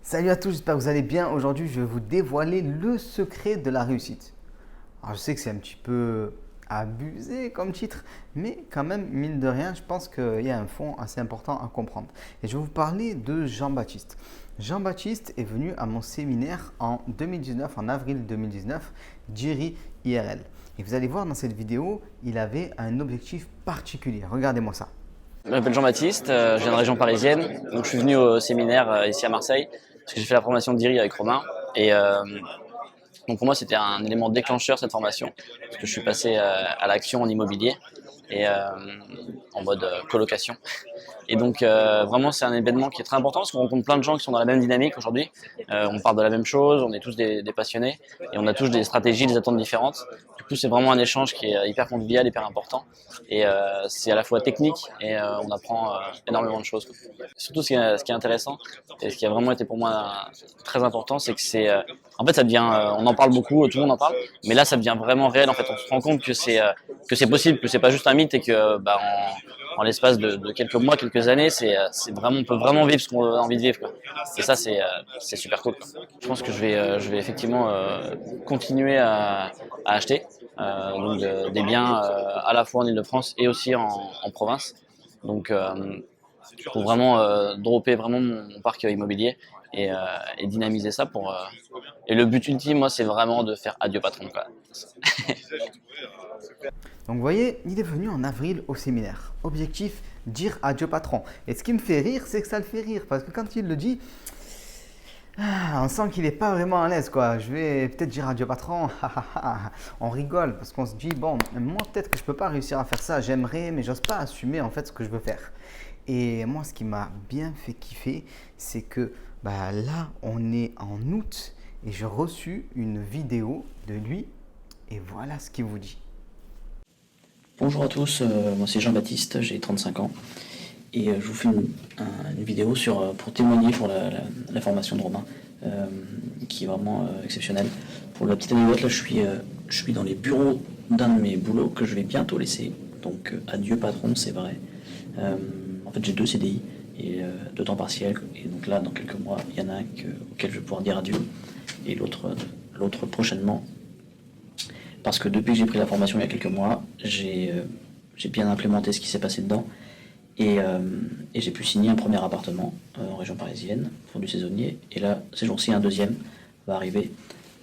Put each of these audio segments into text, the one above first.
Salut à tous, j'espère que vous allez bien. Aujourd'hui, je vais vous dévoiler le secret de la réussite. Alors, je sais que c'est un petit peu abusé comme titre, mais quand même, mine de rien, je pense qu'il y a un fond assez important à comprendre. Et je vais vous parler de Jean-Baptiste. Jean-Baptiste est venu à mon séminaire en 2019, en avril 2019, Jiri IRL. Et vous allez voir dans cette vidéo, il avait un objectif particulier. Regardez-moi ça. Je m'appelle Jean-Baptiste, je viens de région parisienne, donc je suis venu au séminaire ici à Marseille, parce que j'ai fait la formation de Diri avec Romain, et donc pour moi c'était un élément déclencheur cette formation, parce que je suis passé à l'action en immobilier, et en mode colocation. Et donc vraiment c'est un événement qui est très important, parce qu'on rencontre plein de gens qui sont dans la même dynamique aujourd'hui, on parle de la même chose, on est tous des passionnés, et on a tous des stratégies, des attentes différentes. Du coup c'est vraiment un échange qui est hyper convivial, hyper important, et c'est à la fois technique, et on apprend énormément de choses, quoi. Surtout ce qui est intéressant, et ce qui a vraiment été pour moi très important, c'est que en fait ça devient, on en parle beaucoup, tout le monde en parle, mais là ça devient vraiment réel, en fait on se rend compte que c'est possible, que c'est pas juste un mythe, et que en l'espace de quelques mois, quelques années, c'est vraiment, on peut vraiment vivre ce qu'on a envie de vivre, quoi. Et ça, c'est super cool, quoi. Je pense que je vais effectivement continuer à acheter donc des biens à la fois en Ile-de-France et aussi en province. Donc, pour vraiment dropper vraiment mon parc immobilier et dynamiser ça pour. Et le but ultime, moi, c'est vraiment de faire adieu patron, quoi. Donc vous voyez, il est venu en avril au séminaire. Objectif, dire adieu patron. Et ce qui me fait rire, c'est que ça le fait rire. Parce que quand il le dit, on sent qu'il n'est pas vraiment à l'aise, quoi. Je vais peut-être dire adieu patron. On rigole parce qu'on se dit, bon, moi peut-être que je ne peux pas réussir à faire ça. J'aimerais, mais j'ose pas assumer en fait ce que je veux faire. Et moi, ce qui m'a bien fait kiffer, c'est que là, on est en août et j'ai reçu une vidéo de lui. Et voilà ce qu'il vous dit. Bonjour à tous, moi c'est Jean-Baptiste, j'ai 35 ans et je vous fais une vidéo pour témoigner pour la formation de Romain qui est vraiment exceptionnelle. Pour la petite anecdote, là je suis dans les bureaux d'un de mes boulots que je vais bientôt laisser, donc adieu patron, c'est vrai. En fait j'ai 2 CDI et 2 temps partiels, et donc là dans quelques mois il y en a un auquel je vais pouvoir dire adieu et l'autre prochainement. Parce que depuis que j'ai pris la formation il y a quelques mois, j'ai bien implémenté ce qui s'est passé dedans, et j'ai pu signer un premier appartement en région parisienne pour du saisonnier. Et là, ces jours-ci, un deuxième va arriver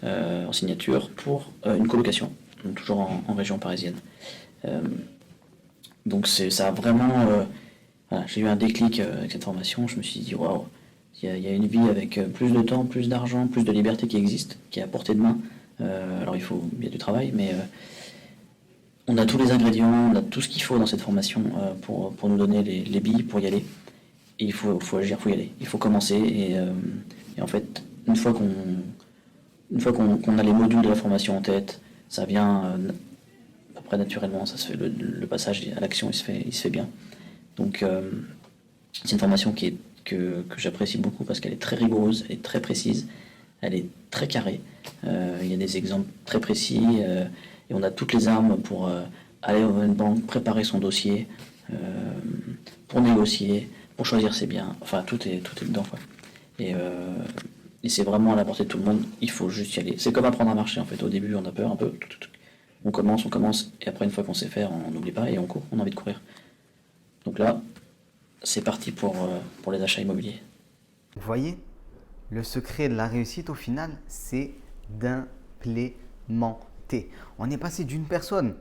en signature pour une colocation, donc toujours en région parisienne. Donc ça a vraiment... voilà, j'ai eu un déclic avec cette formation. Je me suis dit, waouh, il y a une vie avec plus de temps, plus d'argent, plus de liberté qui existe, qui est à portée de main. Alors il y a du travail, mais on a tous les ingrédients, on a tout ce qu'il faut dans cette formation pour nous donner les billes pour y aller. Et il faut agir, il faut y aller, il faut commencer. Et en fait, une fois qu'on a les modules de la formation en tête, ça vient à peu près naturellement, ça se fait, le passage à l'action il se fait bien. Donc c'est une formation que j'apprécie beaucoup parce qu'elle est très rigoureuse et très précise. Elle est très carrée, il y a des exemples très précis, et on a toutes les armes pour aller dans une banque, préparer son dossier, pour négocier, pour choisir ses biens, enfin tout est dedans, quoi. Et c'est vraiment à la portée de tout le monde, il faut juste y aller. C'est comme apprendre à marcher en fait, au début on a peur un peu, on commence, et après une fois qu'on sait faire, on n'oublie pas et on court, on a envie de courir. Donc là, c'est parti pour les achats immobiliers. Vous voyez, le secret de la réussite au final, c'est d'implémenter. On est passé d'une personne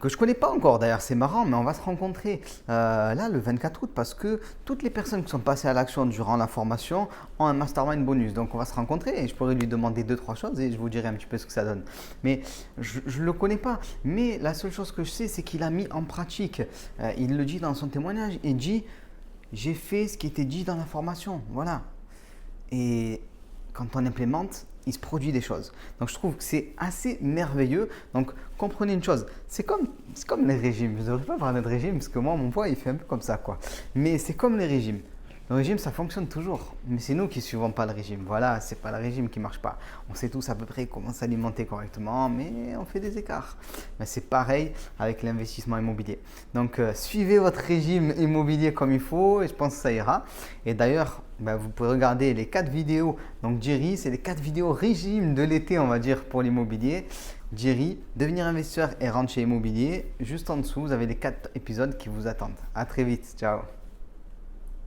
que je ne connais pas encore d'ailleurs, c'est marrant, mais on va se rencontrer là le 24 août parce que toutes les personnes qui sont passées à l'action durant la formation ont un mastermind bonus. Donc on va se rencontrer et je pourrais lui demander 2-3 choses et je vous dirai un petit peu ce que ça donne. Mais je ne le connais pas. Mais la seule chose que je sais, c'est qu'il a mis en pratique. Il le dit dans son témoignage, il dit « j'ai fait ce qui était dit dans la formation ». Voilà. Et quand on implémente, il se produit des choses. Donc je trouve que c'est assez merveilleux. Donc comprenez une chose, c'est comme les régimes. Je ne devrais pas parler de régime parce que moi, mon poids, il fait un peu comme ça, quoi. Mais c'est comme les régimes. Le régime, ça fonctionne toujours, mais c'est nous qui ne suivons pas le régime. Voilà, c'est pas le régime qui marche pas. On sait tous à peu près comment s'alimenter correctement, mais on fait des écarts. Mais c'est pareil avec l'investissement immobilier. Donc, suivez votre régime immobilier comme il faut et je pense que ça ira. Et d'ailleurs, vous pouvez regarder les 4 vidéos. Donc, Jerry, c'est les 4 vidéos régime de l'été, on va dire, pour l'immobilier. Jerry, devenir investisseur et rentier immobilier. Juste en dessous, vous avez les 4 épisodes qui vous attendent. À très vite. Ciao.